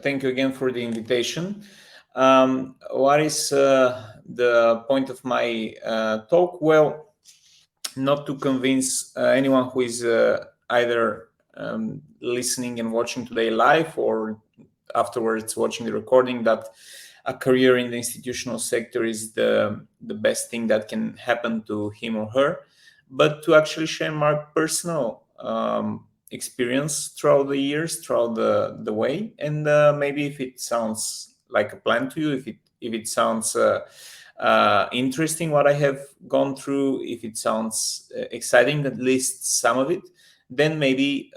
Thank you again for the invitation. What is the point of my talk? Well, not to convince anyone who is either listening and watching today live or afterwards watching the recording that a career in the institutional sector is the best thing that can happen to him or her, but to actually share my personal experience throughout the years, throughout the way, and maybe if it sounds like a plan to you, if it sounds interesting what I have gone through, if it sounds exciting, at least some of it, then maybe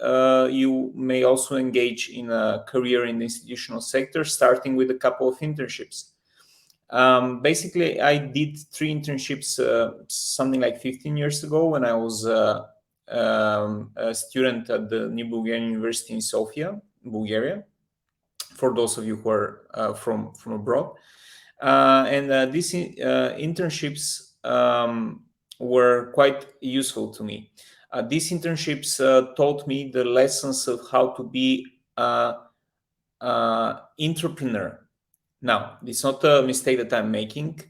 you may also engage in a career in the institutional sector, starting with a couple of internships. Basically, I did 3 internships something like 15 years ago when I was a student at the new Bulgarian University in Sofia, Bulgaria, for those of you who are from abroad. And these internships were quite useful to me. These internships taught me the lessons of how to be an entrepreneur. Now, it's not a mistake that I'm making,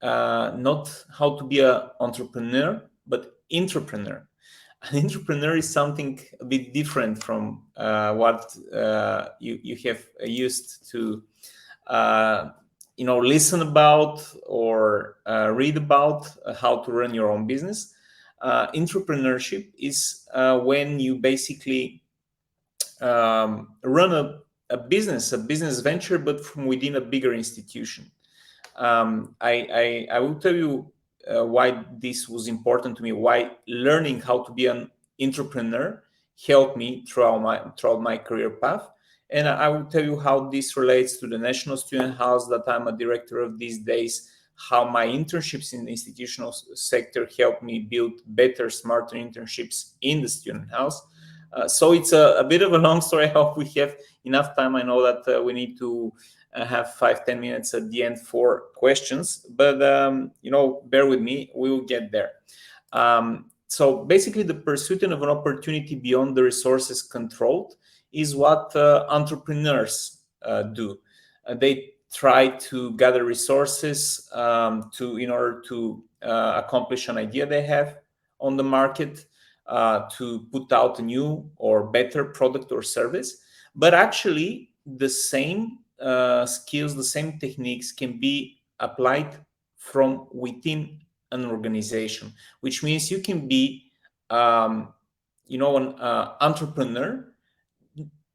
not how to be an entrepreneur, but entrepreneur. An entrepreneur is something a bit different from what you have used to listen about or read about how to run your own business. Entrepreneurship is when you basically run a business venture, but from within a bigger institution. I will tell you why this was important to me, why learning how to be an entrepreneur helped me throughout my career path. And I will tell you how this relates to the National Student House that I'm a director of these days, how my internships in the institutional sector helped me build better, smarter internships in the student house. So it's a bit of a long story. I hope we have enough time. I know that we need to have 5-10 minutes at the end for questions, but bear with me, we will get there. So basically, the pursuit of an opportunity beyond the resources controlled is what entrepreneurs do. They try to gather resources in order to accomplish an idea they have on the market, to put out a new or better product or service. But actually, the same skills, the same techniques can be applied from within an organization, which means you can be, an entrepreneur.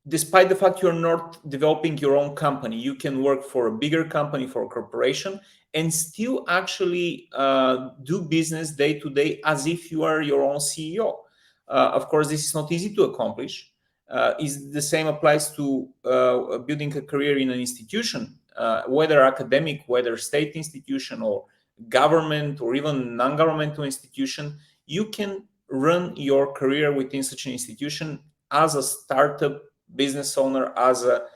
Despite the fact you're not developing your own company, you can work for a bigger company, for a corporation, and still actually do business day to day as if you are your own CEO. Of course, this is not easy to accomplish. The same applies to building a career in an institution, whether academic, whether state institution or government or even non-governmental institution. You can run your career within such an institution as a startup business owner, as a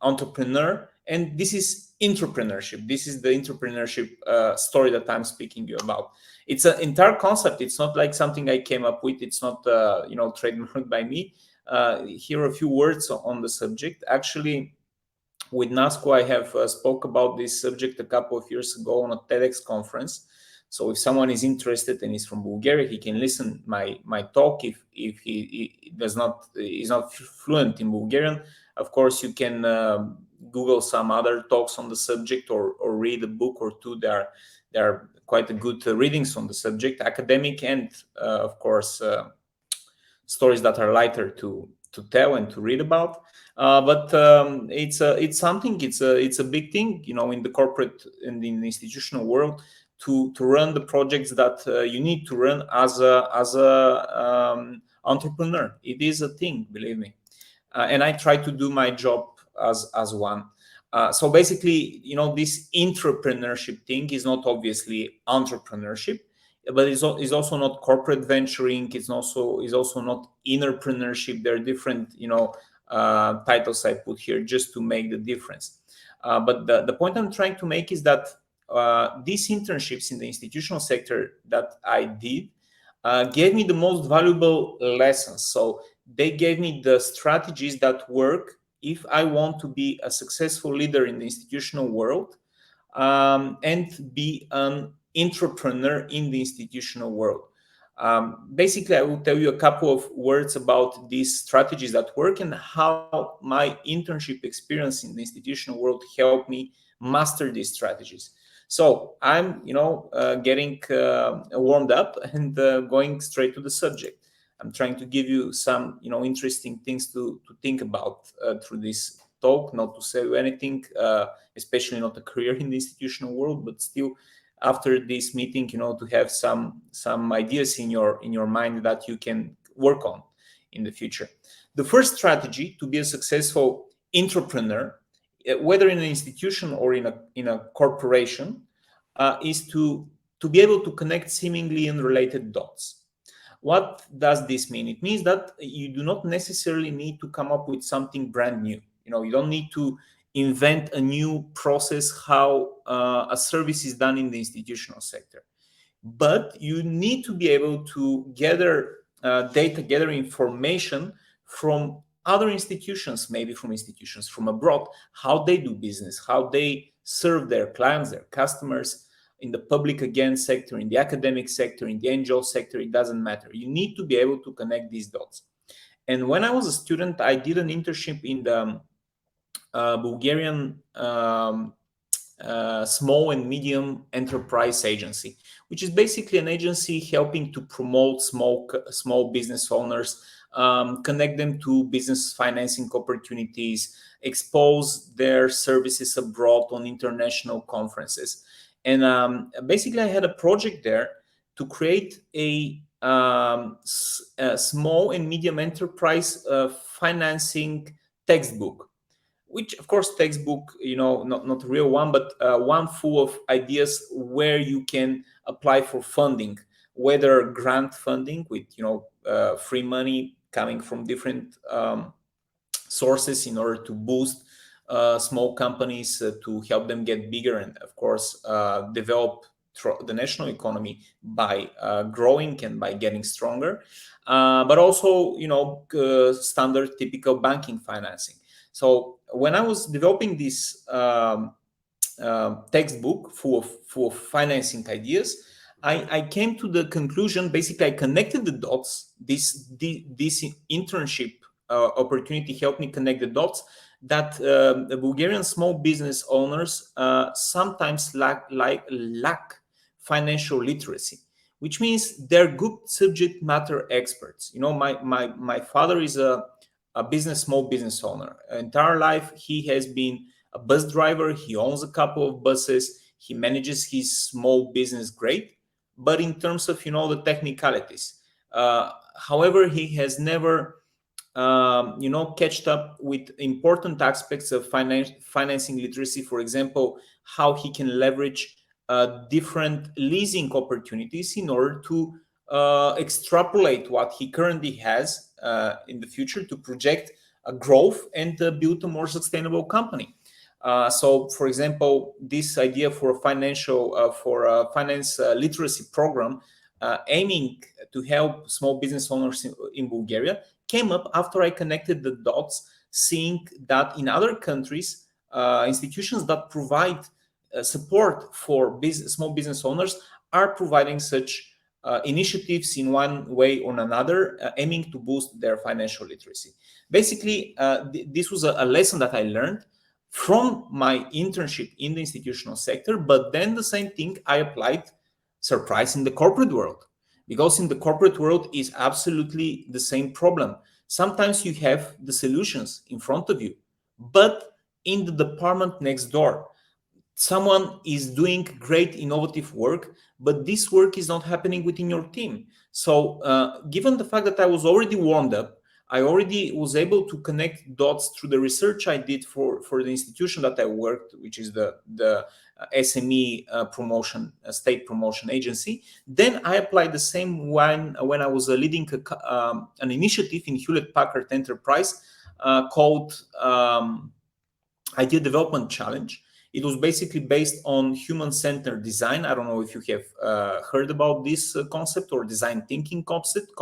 entrepreneur, and this is entrepreneurship. This is the entrepreneurship story that I'm speaking to you about. It's an entire concept. It's not like something I came up with. It's not trademarked by me. Here are a few words on the subject. Actually, with NASCO, I have spoke about this subject a couple of years ago on a TEDx conference. So if someone is interested and is from Bulgaria, he can listen my talk. If he is not fluent in Bulgarian, of course you can Google some other talks on the subject or read a book or two. There are quite a good readings on the subject, academic and of course stories that are lighter to tell and to read about. But it's something. It's a big thing, in the corporate and in the institutional world, to run the projects that you need to run as a entrepreneur. It is a thing, believe me, and I try to do my job as one. So basically, this entrepreneurship thing is not obviously entrepreneurship, but it's also not corporate venturing. It's also not innerpreneurship. There are different titles I put here just to make the difference. But the point I'm trying to make is that these internships in the institutional sector that I did gave me the most valuable lessons. So they gave me the strategies that work if I want to be a successful leader in the institutional world and be an entrepreneur in the institutional world. Basically, I will tell you a couple of words about these strategies that work and how my internship experience in the institutional world helped me master these strategies. So I'm, getting warmed up and going straight to the subject. I'm trying to give you some, interesting things to think about through this talk. Not to sell you anything, especially not a career in the institutional world, but still, after this meeting, to have some ideas in your mind that you can work on in the future. The first strategy to be a successful entrepreneur, whether in an institution or in a corporation, is to be able to connect seemingly unrelated dots. What does this mean? It means that you do not necessarily need to come up with something brand new. You don't need to invent a new process how a service is done in the institutional sector. But you need to be able to gather data, gather information from other institutions, maybe from institutions from abroad, how they do business, how they serve their clients, their customers, in the public again sector, in the academic sector, in the NGO sector, it doesn't matter. You need to be able to connect these dots. And when I was a student, I did an internship in the Bulgarian small and medium enterprise agency, which is basically an agency helping to promote small business owners, connect them to business financing opportunities, expose their services abroad on international conferences. And basically, I had a project there to create a small and medium enterprise financing textbook, which, of course, textbook, not a real one, but one full of ideas where you can apply for funding, whether grant funding with, free money coming from different sources in order to boost small companies to help them get bigger and, of course, develop the national economy by growing and by getting stronger, but also, standard typical banking financing. So when I was developing this textbook full of financing ideas, I came to the conclusion, basically I connected the dots. This internship opportunity helped me connect the dots that the Bulgarian small business owners sometimes lack financial literacy, which means they're good subject matter experts. My father is a small business owner. Entire life, he has been a bus driver. He owns a couple of buses. He manages his small business great. But in terms of, the technicalities, however, he has never catched up with important aspects of financing literacy. For example, how he can leverage different leasing opportunities in order to extrapolate what he currently has in the future to project a growth and build a more sustainable company. So, for example, this idea for a finance literacy program aiming to help small business owners in Bulgaria came up after I connected the dots, seeing that in other countries, institutions that provide support for small business owners are providing such initiatives in one way or another, aiming to boost their financial literacy. Basically, this was a lesson that I learned from my internship in the institutional sector, but then the same thing I applied, surprise, in the corporate world. Because in the corporate world is absolutely the same problem. Sometimes you have the solutions in front of you, but in the department next door, someone is doing great innovative work, but this work is not happening within your team. So given the fact that I was already warmed up, I already was able to connect dots through the research I did for the institution that I worked, which is the SME promotion, state promotion agency. Then I applied the same when I was leading an initiative in Hewlett-Packard Enterprise called Idea Development Challenge. It was basically based on human-centered design. I don't know if you have heard about this concept or design thinking concept.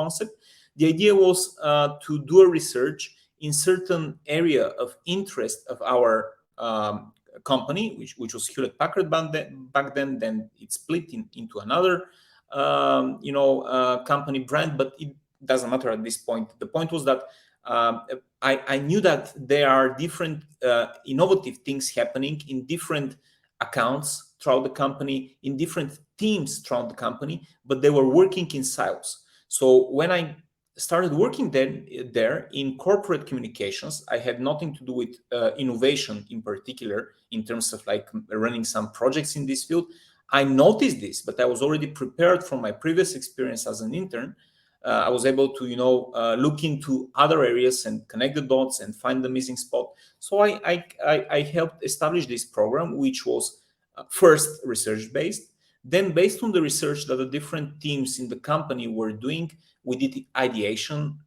The idea was to do a research in certain area of interest of our company, which was Hewlett Packard back then. Then it split into another company brand, but it doesn't matter at this point. The point was that I knew that there are different innovative things happening in different accounts throughout the company, in different teams throughout the company, but they were working in silos. So when I started working there in corporate communications, I had nothing to do with innovation in particular, in terms of like running some projects in this field. I noticed this, but I was already prepared from my previous experience as an intern. I was able to, look into other areas and connect the dots and find the missing spot. So I helped establish this program, which was first research-based. Then, based on the research that the different teams in the company were doing, we did the ideation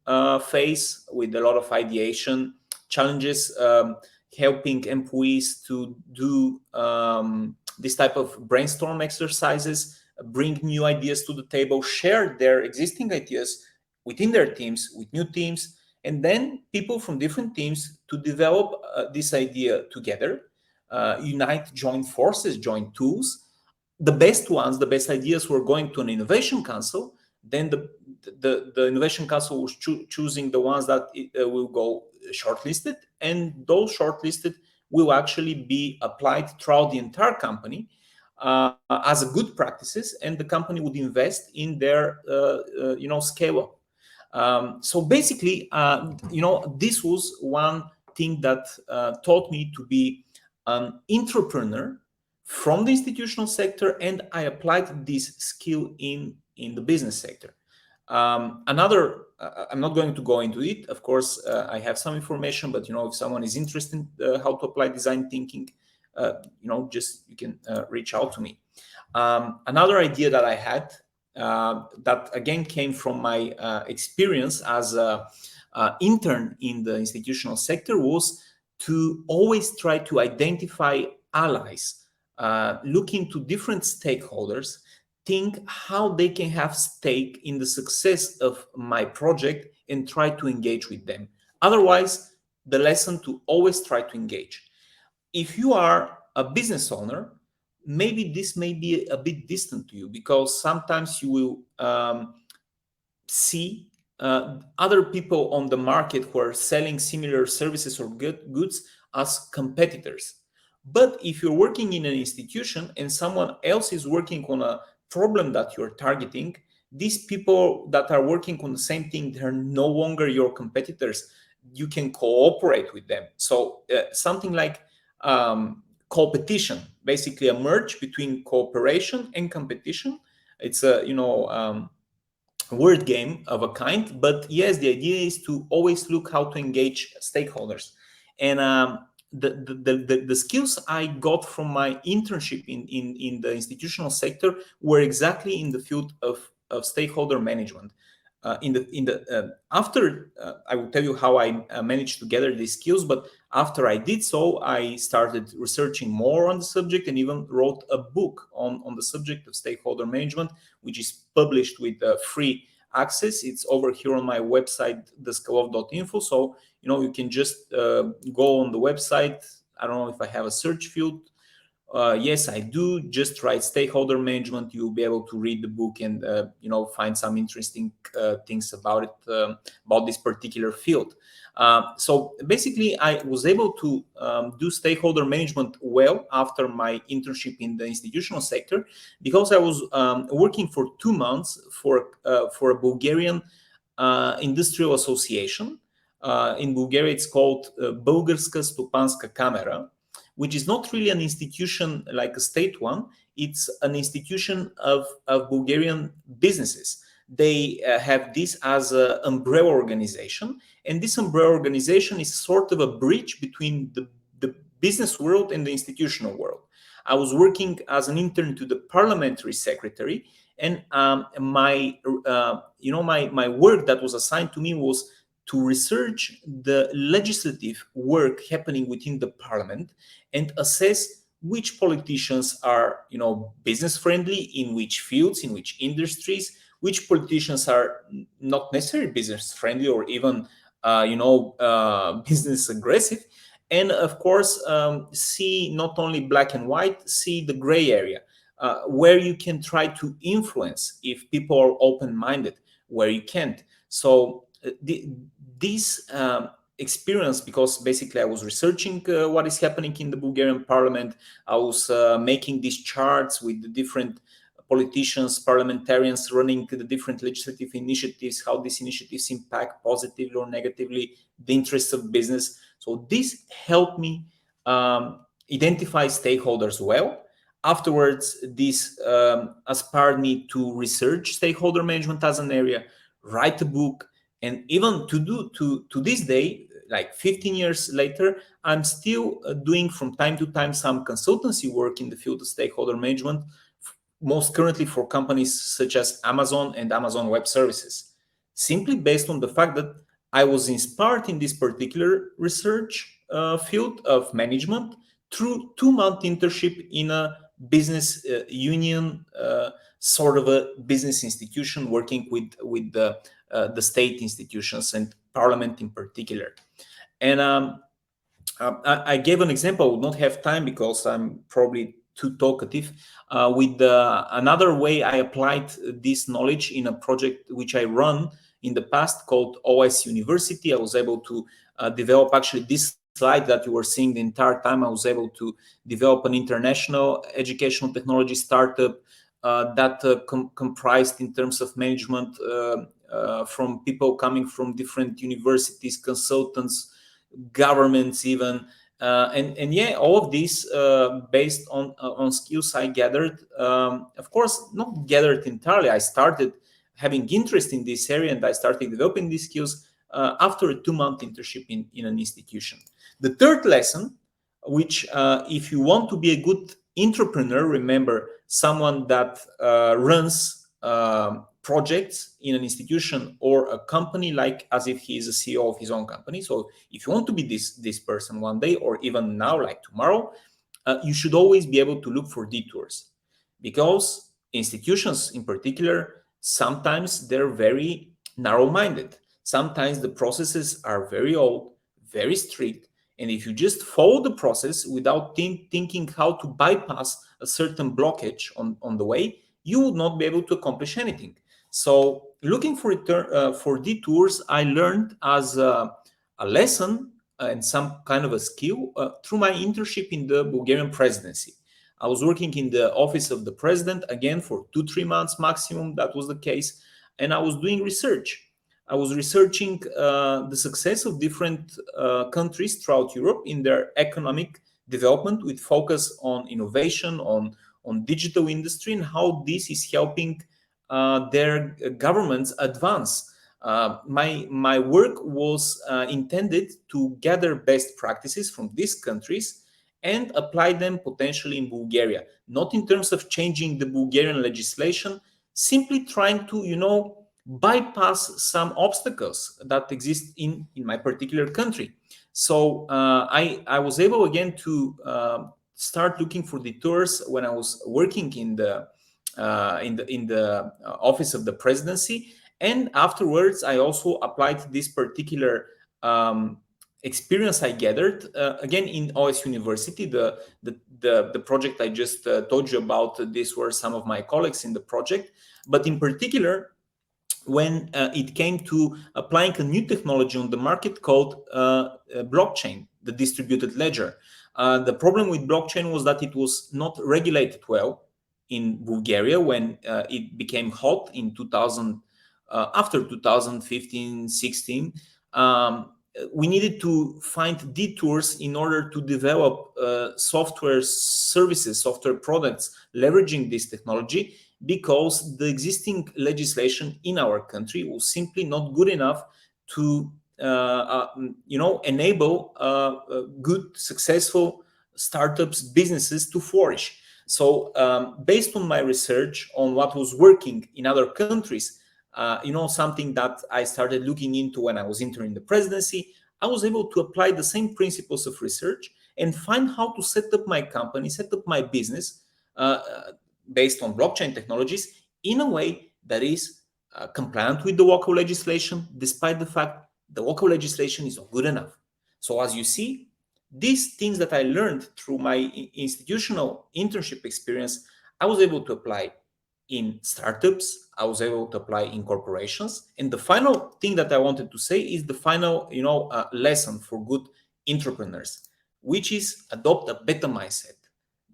phase with a lot of ideation challenges, helping employees to do this type of brainstorm exercises, bring new ideas to the table, share their existing ideas within their teams, with new teams, and then people from different teams to develop this idea together, unite, join forces, join tools. The best ones, the best ideas were going to an innovation council. Then the innovation council was choosing the ones that will go shortlisted, and those shortlisted will actually be applied throughout the entire company as a good practices, and the company would invest in their scale up. So basically, this was one thing that taught me to be an entrepreneur from the institutional sector, and I applied this skill in the business sector. I'm not going to go into it. Of course, I have some information, but if someone is interested in how to apply design thinking, you can reach out to me. Another idea that I had that again came from my experience as an intern in the institutional sector was to always try to identify allies, look into different stakeholders, think how they can have stake in the success of my project, and try to engage with them. Otherwise, the lesson to always try to engage. If you are a business owner, maybe this may be a bit distant to you, because sometimes you will see other people on the market who are selling similar services or goods as competitors. But if you're working in an institution and someone else is working on a problem that you're targeting, these people that are working on the same thing, they're no longer your competitors. You can cooperate with them. So something like competition, basically a merge between cooperation and competition. It's a word game of a kind, but yes, the idea is to always look how to engage stakeholders. And the skills I got from my internship in the institutional sector were exactly in the field of stakeholder management. After I will tell you how I managed to gather these skills, but after I did so, I started researching more on the subject and even wrote a book on the subject of stakeholder management, which is published with free access. It's over here on my website, daskalov.info. So you can just go on the website. I don't know if I have a search field. Yes, I do. Just write stakeholder management. You'll be able to read the book and find some interesting things about it, about this particular field. So basically, I was able to do stakeholder management well after my internship in the institutional sector, because I was working for 2 months for a Bulgarian industrial association. In Bulgaria, it's called Bulgarska Stupanska Kamera, which is not really an institution like a state one. It's an institution of Bulgarian businesses. They have this as an umbrella organization, and this umbrella organization is sort of a bridge between the business world and the institutional world. I was working as an intern to the parliamentary secretary, and my work that was assigned to me was to research the legislative work happening within the parliament and assess which politicians are, business friendly, in which fields, in which industries, which politicians are not necessarily business friendly or even business aggressive. And of course, see not only black and white, see the gray area, where you can try to influence if people are open-minded, where you can't. So this experience, because basically I was researching what is happening in the Bulgarian parliament, I was making these charts with the different politicians, parliamentarians running the different legislative initiatives, how these initiatives impact positively or negatively the interests of business. So this helped me identify stakeholders well. Afterwards, this inspired me to research stakeholder management as an area, write a book, and even to this day, like 15 years later, I'm still doing from time to time some consultancy work in the field of stakeholder management, most currently for companies such as Amazon and Amazon Web Services, simply based on the fact that I was inspired in this particular research field of management through 2-month internship in a business union, sort of a business institution working with the state institutions and parliament in particular. And I gave an example. I would not have time because I'm probably too talkative. With another way I applied this knowledge in a project which I run in the past called OS.UNIVERSITY. I was able to develop actually this slide that you were seeing the entire time. I was able to develop an international educational technology startup that comprised in terms of management from people coming from different universities, consultants, governments even. And yeah, all of this based on skills I gathered. Of course, not gathered entirely. I started having interest in this area and I started developing these skills after a 2-month internship in an institution. The third lesson, which if you want to be a good entrepreneur, remember, someone that runs projects in an institution or a company, like as if he is a CEO of his own company. So if you want to be this person one day, or even now, like tomorrow, you should always be able to look for detours, because institutions in particular, sometimes they're very narrow-minded. Sometimes the processes are very old, very strict, and if you just follow the process without thinking how to bypass a certain blockage on the way, you would not be able to accomplish anything. So looking for detours, I learned as a lesson and some kind of a skill through my internship in the Bulgarian presidency. I was working in the office of the president, again, for 2-3 months maximum. That was the case. And I was doing research. I was researching the success of different countries throughout Europe in their economic development, with focus on innovation, on digital industry, and how this is helping their governments advance. My work was intended to gather best practices from these countries and apply them potentially in Bulgaria, not in terms of changing the Bulgarian legislation, simply trying to, bypass some obstacles that exist in my particular country. So I was able again to start looking for detours when I was working in the office of the presidency, and afterwards I also applied this particular experience I gathered again in OS.UNIVERSITY. The project I just told you about, these were some of my colleagues in the project, but in particular when it came to applying a new technology on the market called blockchain, the distributed ledger. The problem with blockchain was that it was not regulated well in Bulgaria when it became hot in 2000, after 2015, 16. We needed to find detours in order to develop software services, software products leveraging this technology, because the existing legislation in our country was simply not good enough to enable good, successful startups, businesses to flourish. So based on my research on what was working in other countries, something that I started looking into when I was entering the presidency, I was able to apply the same principles of research and find how to set up my company, set up my business based on blockchain technologies in a way that is compliant with the local legislation, despite the fact the local legislation is not good enough. So as you see, these things that I learned through my institutional internship experience, I was able to apply in startups, I was able to apply in corporations. And the final thing that I wanted to say is the final, lesson for good entrepreneurs, which is adopt a better mindset.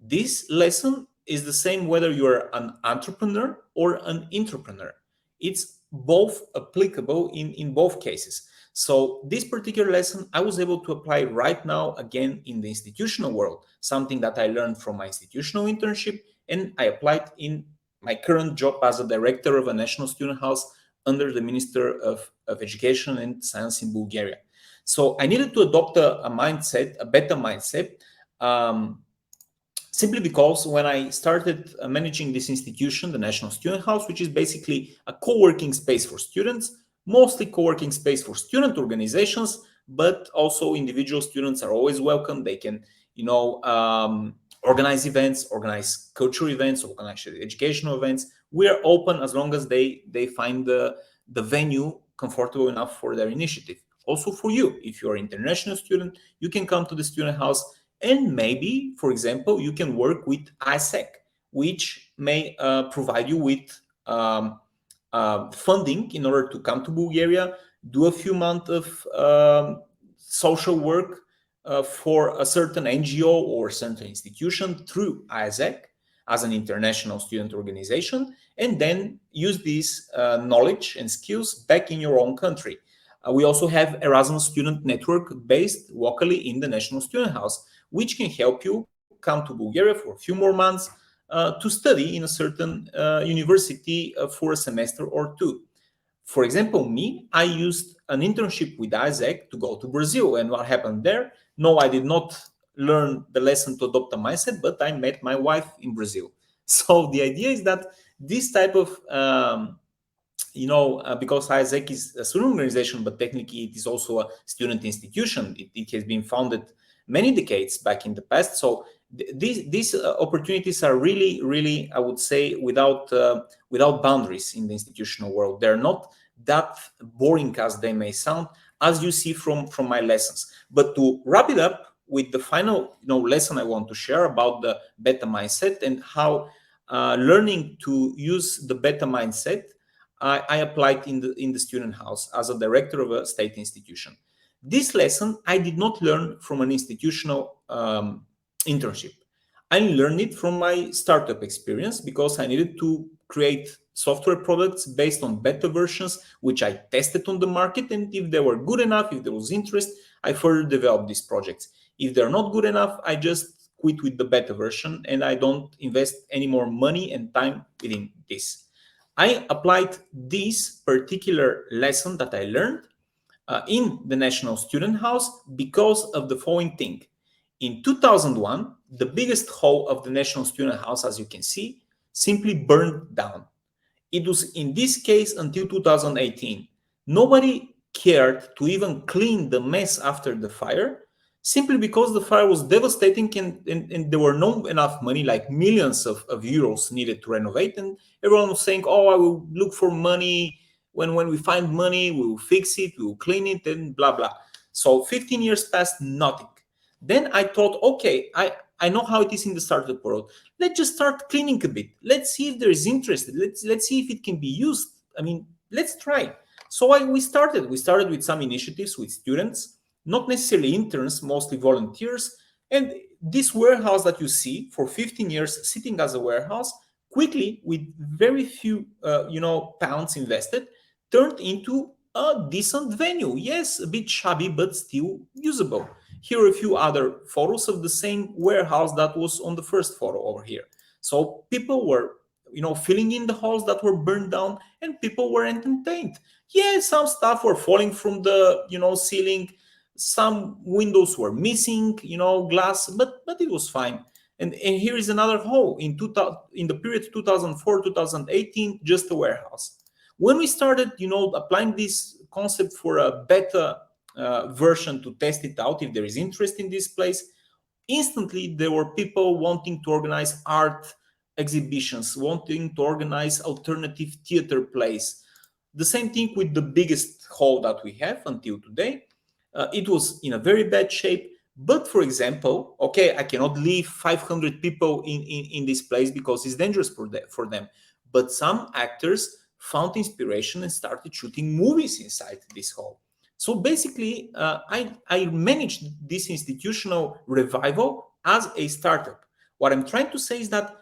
This lesson is the same whether you're an entrepreneur or an entrepreneur. It's both applicable in both cases. So this particular lesson I was able to apply right now again in the institutional world, something that I learned from my institutional internship, and I applied in my current job as a director of a national student house under the Minister of Education and Science in Bulgaria. So I needed to adopt a mindset, a better mindset, simply because when I started managing this institution, the National Student House, which is basically a co-working space for students, mostly co-working space for student organizations, but also individual students are always welcome. They can, organize events, organize cultural events, organize educational events. We are open as long as they find the venue comfortable enough for their initiative. Also for you, if you're an international student, you can come to the student house and maybe, for example, you can work with ISEC, which may provide you with funding in order to come to Bulgaria, do a few months of social work for a certain NGO or certain institution through ISEC as an international student organization, and then use this knowledge and skills back in your own country. We also have Erasmus Student Network based locally in the National Student House, which can help you come to Bulgaria for a few more months to study in a certain university for a semester or two. For example, I used an internship with ISEC to go to Brazil. And what happened there? No, I did not learn the lesson to adopt a mindset, but I met my wife in Brazil. So the idea is that this type of, because ISEC is a student organization, but technically it is also a student institution. It has been founded many decades back in the past. So these opportunities are really, really, I would say, without boundaries in the institutional world. They're not that boring as they may sound, as you see from my lessons. But to wrap it up with the final lesson I want to share about the beta mindset and how learning to use the beta mindset, I applied in the student house as a director of a state institution. This lesson I did not learn from an institutional internship. I learned it from my startup experience because I needed to create software products based on beta versions, which I tested on the market. And if they were good enough, if there was interest, I further developed these projects. If they're not good enough, I just quit with the beta version and I don't invest any more money and time within this. I applied this particular lesson that I learned in the National Student House because of the following thing. In 2001, the biggest hall of the National Student House, as you can see, simply burned down. It was in this case until 2018. Nobody cared to even clean the mess after the fire, simply because the fire was devastating and there were not enough money, like millions of euros needed to renovate. And everyone was saying, oh, I will look for money. When we find money, we will fix it, we will clean it, and blah, blah. So 15 years passed, nothing. Then I thought, okay, I know how it is in the startup world. Let's just start cleaning a bit. Let's see if there is interest. Let's see if it can be used. I mean, let's try. So we started with some initiatives with students, not necessarily interns, mostly volunteers. And this warehouse that you see for 15 years sitting as a warehouse, quickly, with very few pounds invested, turned into a decent venue. Yes, a bit shabby, but still usable. Here are a few other photos of the same warehouse that was on the first photo over here. So people were, filling in the halls that were burned down, and people were entertained. Yeah, some stuff were falling from the, ceiling. Some windows were missing, glass, but it was fine. And here is another hall in the period 2004-2018, just a warehouse. When we started, applying this concept for a beta version to test it out, if there is interest in this place, instantly there were people wanting to organize art exhibitions, wanting to organize alternative theater plays. The same thing with the biggest hall that we have until today. It was in a very bad shape. But for example, okay, I cannot leave 500 people in this place because it's dangerous for them. But some actors found inspiration and started shooting movies inside this hall. So basically, I managed this institutional revival as a startup. What I'm trying to say is that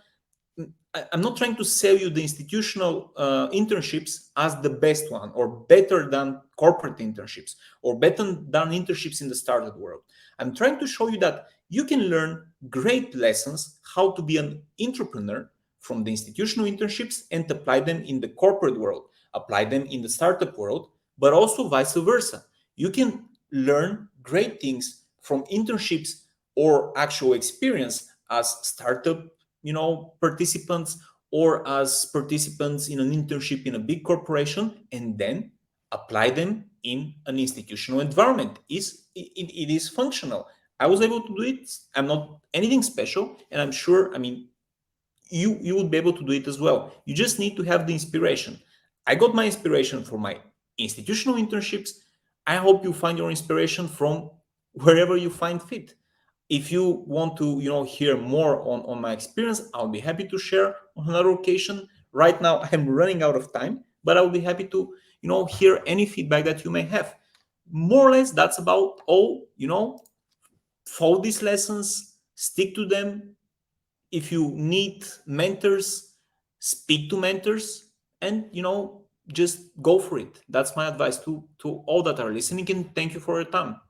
I'm not trying to sell you the institutional internships as the best one or better than corporate internships or better than internships in the startup world. I'm trying to show you that you can learn great lessons how to be an entrepreneur from the institutional internships and apply them in the corporate world, apply them in the startup world, but also vice versa. You can learn great things from internships or actual experience as startup participants or as participants in an internship in a big corporation, and then apply them in an institutional environment. It is functional. I was able to do it. I'm not anything special, and I'm sure, you will be able to do it as well. You just need to have the inspiration. I got my inspiration from my institutional internships. I hope you find your inspiration from wherever you find fit. If you want to hear more on my experience, I'll be happy to share on another occasion. Right now I'm running out of time, but I'll be happy to hear any feedback that you may have. More or less, that's about all. Follow these lessons, stick to them. If you need mentors, speak to mentors, and just go for it. That's my advice to all that are listening, and thank you for your time.